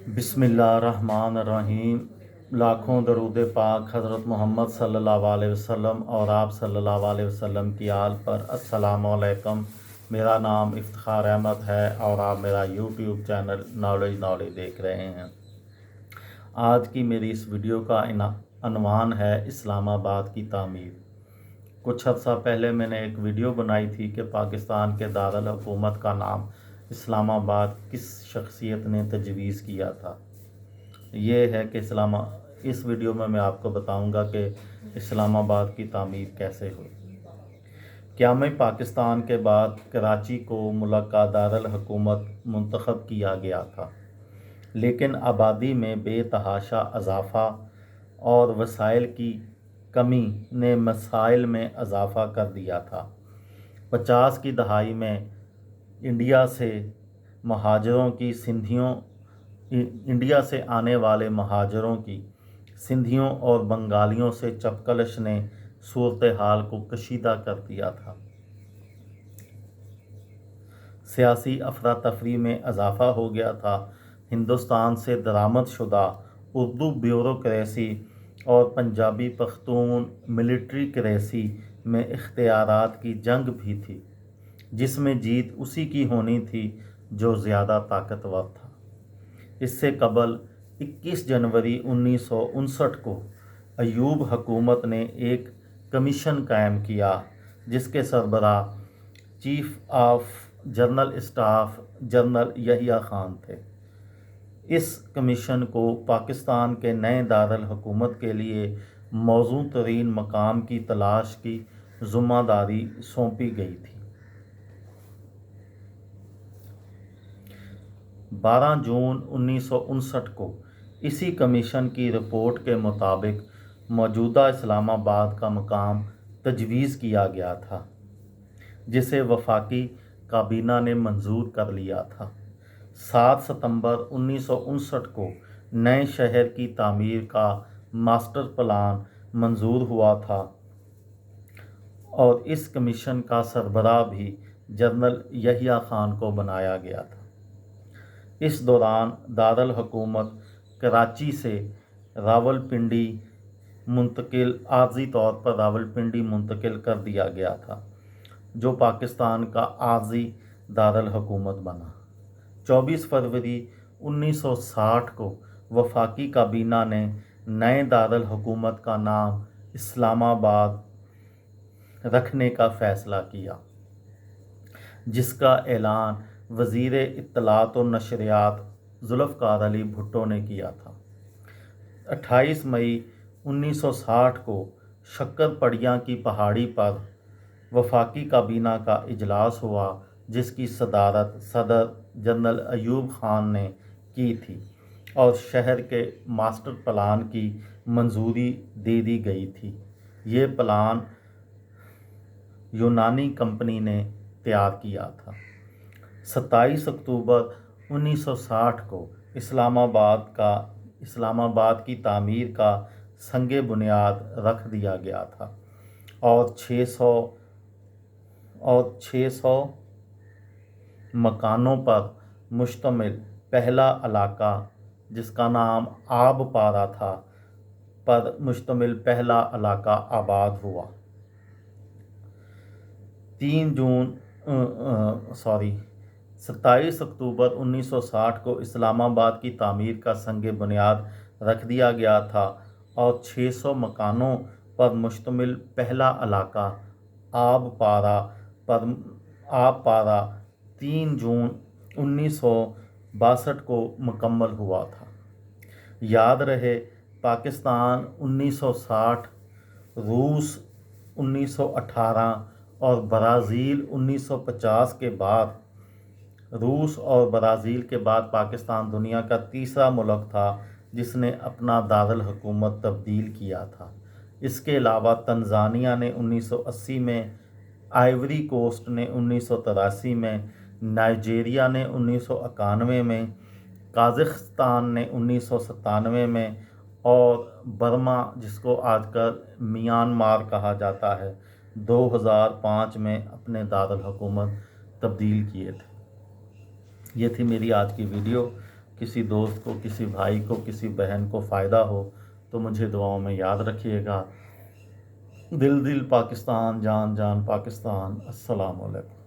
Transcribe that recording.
बिस्मिल्लाहिर्रहमानिर्रहीम। लाखों दरूद पाक हज़रत मोहम्मद सल्लल्लाहु अलैहि वसल्लम और आप सल्लल्लाहु अलैहि वसल्लम की आल पर। अस्सलामु अलैकुम। मेरा नाम इफ्तिखार अहमद है और आप मेरा यूट्यूब चैनल नॉलेज देख रहे हैं। आज की मेरी इस वीडियो का अनवान है इस्लामाबाद की तामीर। कुछ अर्सा पहले मैंने एक वीडियो बनाई थी कि पाकिस्तान के दारुल हुकूमत का नाम इस्लामाबाद किस शख्सियत ने तजवीज़ किया था। ये है कि इस वीडियो में मैं आपको बताऊंगा कि इस्लामाबाद की तामीर कैसे हुई। क़याम पाकिस्तान के बाद कराची को मुल्क का दारुल हुकूमत मुंतखब किया गया था, लेकिन आबादी में बेतहाशा इजाफ़ा और वसाइल की कमी ने मसाइल में इजाफ़ा कर दिया था। 50 की दहाई में इंडिया से आने वाले महाजरों की सिंधियों और बंगालियों से चपकलश ने सूरत हाल को कशीदा कर दिया था। सियासी अफरा तफरी में इजाफ़ा हो गया था। हिंदुस्तान से दरामद शुदा उर्दू ब्यूरोक्रेसी और पंजाबी पख्तून मिलिट्री क्रेसी में इख्तियारात की जंग भी थी, जिसमें जीत उसी की होनी थी जो ज़्यादा ताकतवर था। इससे कबल 21 जनवरी 1959 को अयूब हुकूमत ने एक कमीशन कायम किया, जिसके सरबराह chief of general staff general Yahya Khan थे। इस कमीशन को पाकिस्तान के नए दारुल हुकूमत के लिए मौजू तरीन मकाम की तलाश की ज़िम्मेदारी सौंपी गई थी। 12 जून 1959 को इसी कमीशन की रिपोर्ट के मुताबिक मौजूदा इस्लामाबाद का मकाम तजवीज़ किया गया था, जिसे वफाकी काबीना ने मंजूर कर लिया था। 7 सितंबर 1959 को नए शहर की तामीर का मास्टर प्लान मंजूर हुआ था और इस कमीशन का सरबराह भी जनरल यहिया खान को बनाया गया था। इस दौरान दारुल हुकूमत कराची से रावलपिंडी आर्जी तौर पर रावलपिंडी मुंतकिल कर दिया गया था, जो पाकिस्तान का आर्जी दारुल हुकूमत बना। 24 फरवरी 1960 को वफाकी काबीना ने नए दारुल हुकूमत का नाम इस्लामाबाद रखने का फ़ैसला किया, जिसका ऐलान वज़ीर इत्तलात और नशरियात ज़ुल्फ़िकार अली भुट्टो ने किया था। 28 मई 1960 को शक्कर पड़ियाँ की पहाड़ी पर वफाकी काबीना का इजलास हुआ, जिसकी सदारत सदर जनरल अयूब खान ने की थी और शहर के मास्टर प्लान की मंजूरी दे दी गई थी। ये प्लान यूनानी कंपनी ने तैयार किया था। 27 अक्टूबर 1960 को इस्लामाबाद की तामीर का संगे बुनियाद रख दिया गया था और 600 मकानों पर मुश्तमिल पहला इलाका, जिसका नाम आब पारा था, पर मुश्तमिल पहला इलाका आबाद हुआ। 27 अक्टूबर 1960 को इस्लामाबाद की तामीर का संगे बुनियाद रख दिया गया था और 600 मकानों पर मुश्तमिल पहला इलाका आब पारा 3 जून 1962 को मुकम्मल हुआ था। याद रहे, पाकिस्तान 1960, रूस 1918 और ब्राज़ील 1950 के बाद पाकिस्तान दुनिया का तीसरा मुल्क था जिसने अपना दारुल हुकूमत तब्दील किया था। इसके अलावा तंजानिया ने 1980 में, आइवरी कोस्ट ने 1983 में, नाइजीरिया ने 1991 में, काज़ाख्स्तान ने 1997 में और बर्मा, जिसको आजकल म्यांमार कहा जाता है, 2005 में अपने दारुल हुकूमत तब्दील किए थे। ये थी मेरी आज की वीडियो। کسی دوست کو، کسی بھائی کو، کسی بہن کو فائدہ ہو تو مجھے دعاؤں میں یاد رکھیے گا۔ دل دل پاکستان، جان جان پاکستان۔ السلام علیکم۔